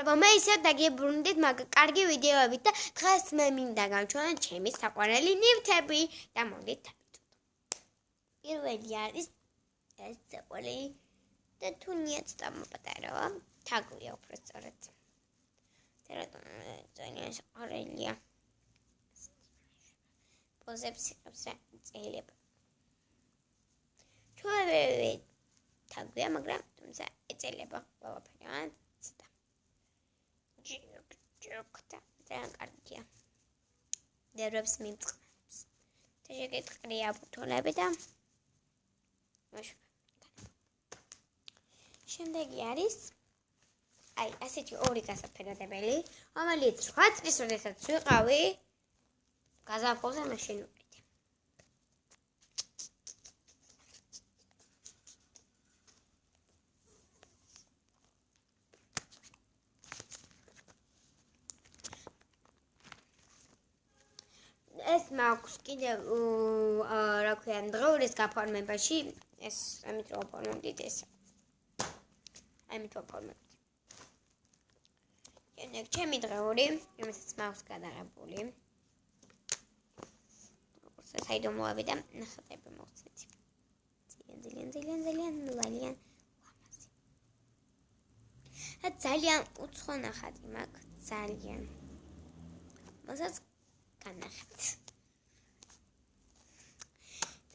მეგობრებო, მე ისევ დაგიბრუნდით კარგი ვიდეოებით და დღეს მე მინდა გავჩვენო ჩემი საყვარელი ნივთები და მოდით დავიწყოთ. პირველი არის ეს საყვარელი და თუნიაც დამოპატარავა, თაგვია უფრო სწორად. ძალიან საყვარელია. პოზებს იღებს რა წერილება. ჩვენები თაგვია, მაგრამ თუმცა ეწელება ყველაფერს. ჯოქთა ძალიან კარგია. დერვებს მიმწყნებს. შეგეწყრია ბუთონები და შემდეგი არის ასეთი ორი გასაფერადებელი, რომელიც 8 წლის როდესაც ვიყავი გაზაფხულზე მაშინ ვიყიდე. ეს მაქვს კიდევ რა ქვია დღეურის გაფორმებაში ეს ამით რო ვაფორმებდით ეს ამით ვაფორმებდით. შემდეგ ჩემი დღეული, რომელსაც მაქვს გადაღებული. საიდუმლოები და ნახატები მოვცეთ. ძალიან ლამაზი. ძალიან უცხო ნახატი მაქვს, ძალიან. მასაც განახეთ.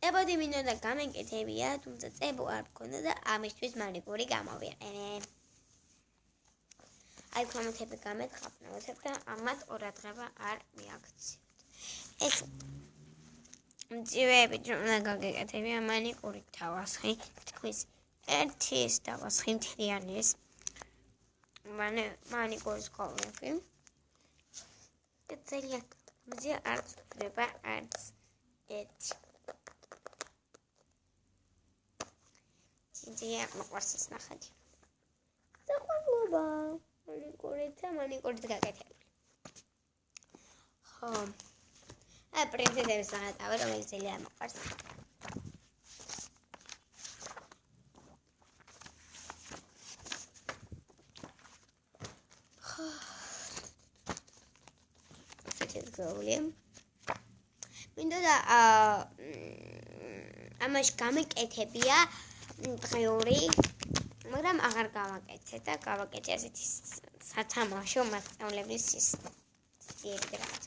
წებოდი მინდოდა გამეკეთებია, თუმცა წებო არ მქონდა და ამისთვის მანიკური გამოვიყენე. აი კომენტები გამეთყავთ და ამათ ყურადღება არ მიაქციოთ. ეს მწივეები რომ გაგეკეთებია მანიკურით დავასხი, თქვის ერთის დავასხი მთლიანის. მანიკურის კოლები. ძალიან მზე არც ვდება არც ერთი. ძალიან მოყვარს ეს ნახატი. საყვარლობა. მანიკურით გაკეთებული. ხო. პრინცესების ნახატავი, რომელიც ძალიან მოყვარს. ხო. გავლი. მინდოდა ამაში გამეკეთებია დღეური, მაგრამ აღარ გავაკეთე და გავაკეთე ასეთი სათამაშო მასწავლებლის სიეგრად.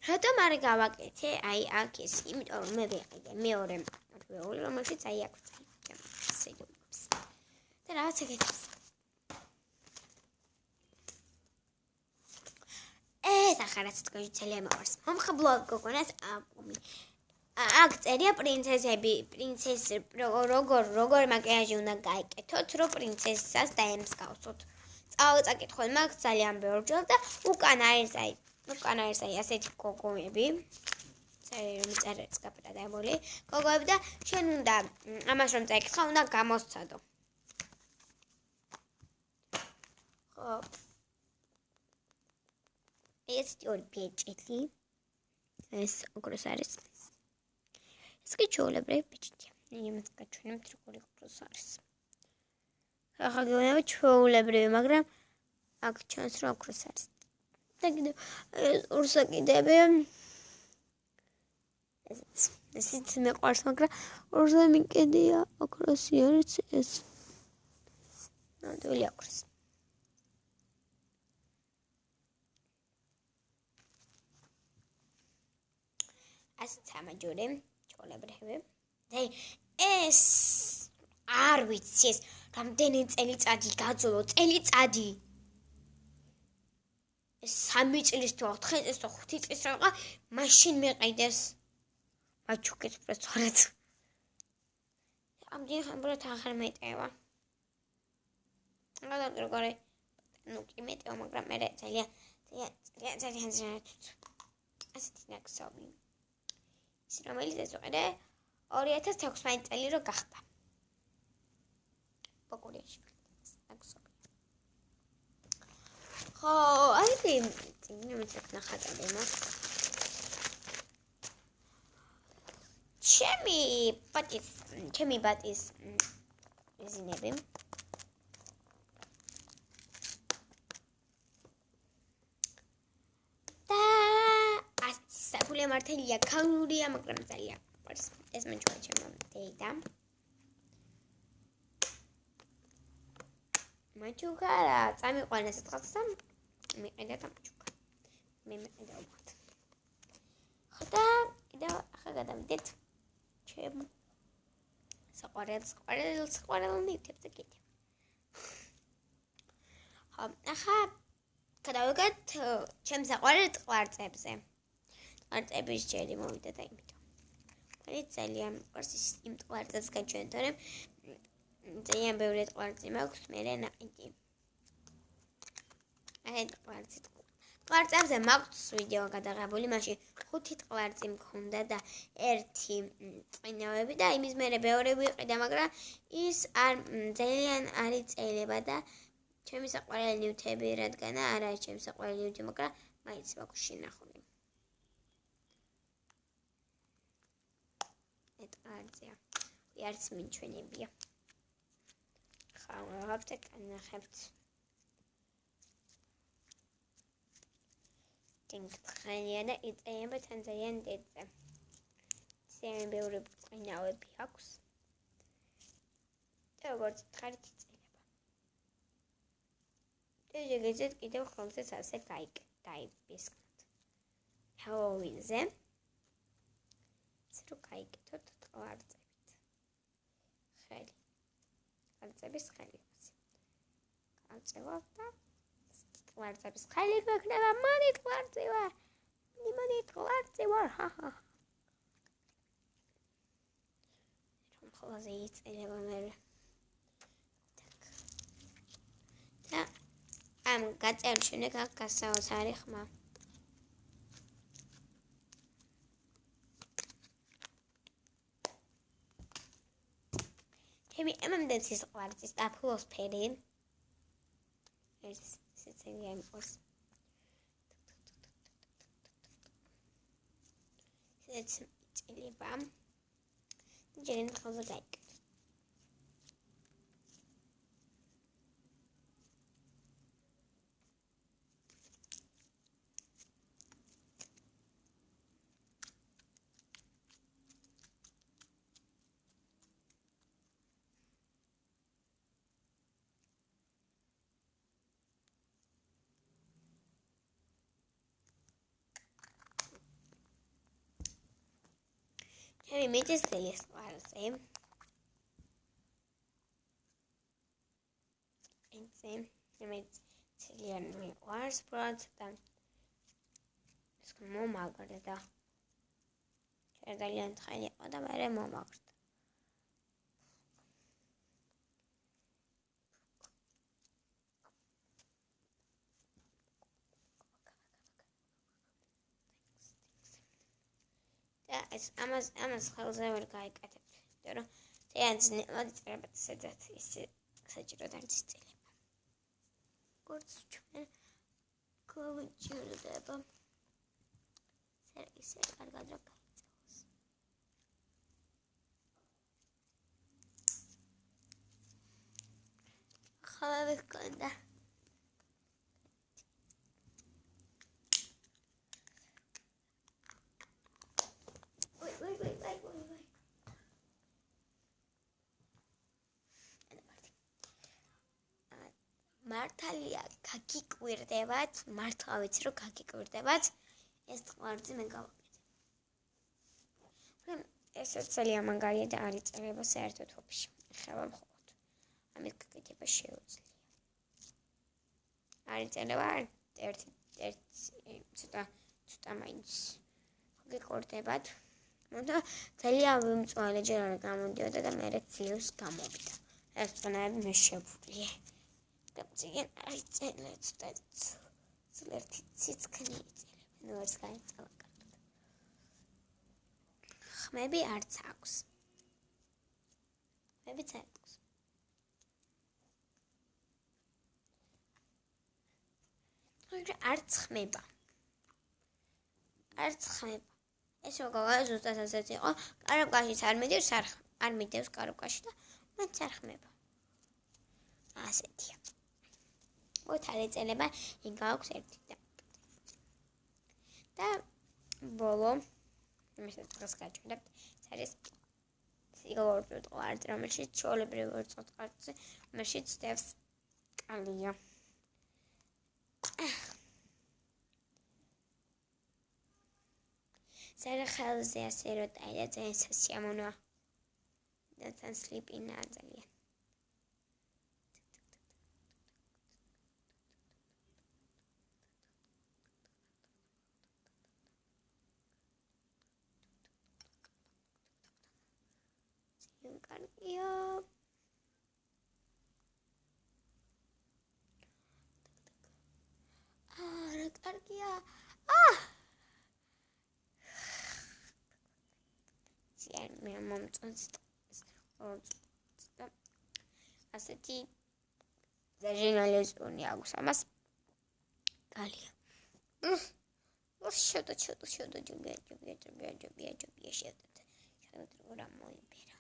რატომ არ გავაკეთე? აი აქ ეს, იმიტომ რომ მე ვიყიდე მეორე დღეული, რომელშიც აი აქ წაიგებს. და რაღაც ეკეთებს. ეს ახალაც თქვენ ძალიან მოყვარს. მომხიბლო გოგონას აკუმი. აქ წერია როგორ მაკიაჟი უნდა გაიკეთოთ, რომ პრინცესას დაემსგავსოთ. წაკითხოთ მაქვს ძალიან ბევრჯერ და უკან არის აი ასეთი გოგოები. წერილს გაპრატებული. გოგოები და შენ უნდა ამას რომ წაიკითხა, უნდა გამოსცადო. ხო. ეს ორი ბიჭი. ეს ოქროს არის. ეს კი ჩვეულებრივი ბიჭია. იმას გაჩვენებთ როგორი ოქროს არის. ახლა გეუბნები ჩვეულებრივი, მაგრამ აქ ჩანს რომ ოქროს არის. და კიდევ ორსაკიდები. ესეც მეყვარს, მაგრამ ორსაკიდია ოქროსი არის ეს. ნამდვილი ოქროსი. ასეთ ამაჯური ჩვეულებრივი. და ეს არ ვიცი ეს რამდენი წელიწადი გაძოლო, წელიწადი. ეს 3 წლის თუ 4 წლის თუ 5 წლის რა მაშინ მეყიდეს. მაჩუკეთ პრესტორად. ამდენ ხანბრად აღარ მეტევა. როგორი ნუ კი მეტევა, მაგრამ მე ძალიან ასეთი ნაკსოვი. ის რომელიც ეს უყიდე 2016 წელი რო გახდა. პოკურიაში ნაკსოვი. ხო, აი იმით ნახატები მაქვს. ჩემი ბატის ეზინები. მართალია ქალურია, მაგრამ ძალიან მიყვარს. ეს მეჩვენა ჩემო დეიდა. მაჩუკა რა, წამიყვანა საწყალსა, მიყიდა და მაჩუკა. მე მიყიდა უბრალოდ. ხოდა, კიდევ ახლა გადავიდეთ ჩემ საყვარელ ნივთებზე კიდევ. ხო, ახლა გადავიდეთ ჩემ საყვარელ ტყვარწებზე. ტყვარწების ჯერი მოვიდა და იმიტომ. მე ძალიან მიყვარს იმ ტყვარწებს გაჩვენე, თორემ ძალიან ბევრი ტყვარწი მაქვს, მერე ნაყიდი. აი ტყვარწებზე მაქვს ვიდეო გადაღებული, მაშინ 5 ტყვარწი მქონდა და 1 წინავები და იმის მერე ბევრი ვიყიდა, მაგრამ ის ძალიან არ იწერება და ჩემი საყვარელი ნივთები, რადგან არ არის ჩემი საყვარელი ნივთი, მაგრამ მაინც მაქვს შინახული. ტყვარწია. არც მიჩვენებია. ხავთ ეკანახებთ. დინგთხანია და იწერება თან ძალიან დიდზე. ძალიან ბევრი წინავები აქვს. და როგორც თხარით იწერება. და შეგეძეთ კიდევ ხოლმეც ასე დაიბისკნოთ. ჰელოვინზე. სრო გაიგეთოთ ტყვარწებით. ხელი. ტყვარწების ხელი. გავწევავ და ტყვარწების ხელი გვექნება, მოდი ტყვარწი ვარ. მოდი ტყვარწი ვარ. რომ ხოლმე იწერება მე. და ამ გაწერილ შემდეგ აქ გასაოცარი ხმა. ჩემი ემამდეცის ტყვარწის დაფულოსფერი. ეს ძალიან მიყვარს. ეს იწილება. ჯერენ ხოლმე გაიგეთ. ჩემი მეტისხილი სპარზე. მე ძალიან მიყვარს პროცესთან. ეს მომაგრდა. ძალიან თხელი იყო და მე მომაგრდა. და ეს ამას ხელზე ვერ გაიკეთებ. იმიტომ რომ ძალიან ძნელად იწერება სადაც ისე საჭიროდ არ ციწერება. როგორც ჩვენ გავიჭირდება. ისე კარგად რა გაიწევს. ხალხი გქონდა. მართალია გაგიკვირდებათ, მართლა ვიცი რომ გაგიკვირდებათ, ეს ტყვარწი მე გავაკეთე. ეს ძალიან მაგარია და არ იწერება საერთოდ ოფისში. ხება მხოლოდ. ამით გაკეთება შეუძლია. არ იწერება ცოტა მაინც გიკვირდებათ. და ძალიან ვიმწვალე ჯერ არ გამოდიოდა და მე ციოს გამოვიდა. ეს წონები მე შევუძლია. ძალიან არიწერა ცოტა ზლერთი ციცქნი იწერება. ნუ არც გაიწევა კარგად. ხმები არც აქვს. ხმებიც არ აქვს. არც ხმება. ეს როგორ ზუსტად ასეც იყო. კარაბკაშიც არ მიდევს, არ მიდევს კარაბკაში და მეც არ ხმება. ასეთია. ოთარი წელება იქ აქვს ერთი და ბოლო იმესაც დღეს გაჩვენებთ. ეს არის სიგურდ ყარც, რომელშიც ჩვეულებრივ ვერცხლის ყარცზე, რომელშიც დევს კალია. სარხელზე ასე რომ დაიდა ძალიან სასიამოვნოა. და თან სლიპინაა ძალიან. კარგია. რა კარგია. მე მომწონს ასეთი ჟურნალისტური აქვს ამას კალია. შევდო ჯობია რა მოიბერა.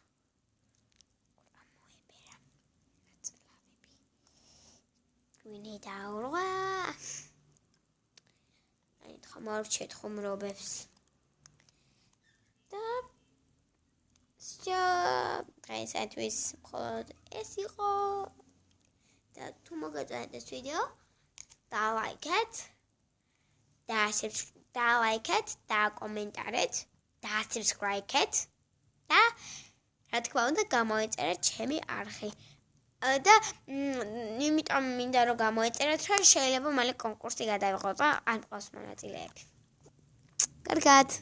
ვინი დაურვა. აი თამარჩეთ ხუმრობებს. და დღეისათვის მხოლოდ ეს იყო. და თუ მოგეწონათ ეს ვიდეო, დალაიქეთ, და კომენტარეთ, და subscribe-ეთ და რა თქმა უნდა გამოიწერეთ ჩემი არხი. და იმიტომ მინდა რომ გამოიწერეთ, რომ შეიძლება მალე კონკურსი გადავიღო და არ მყავს მონაწილეები. კარგად.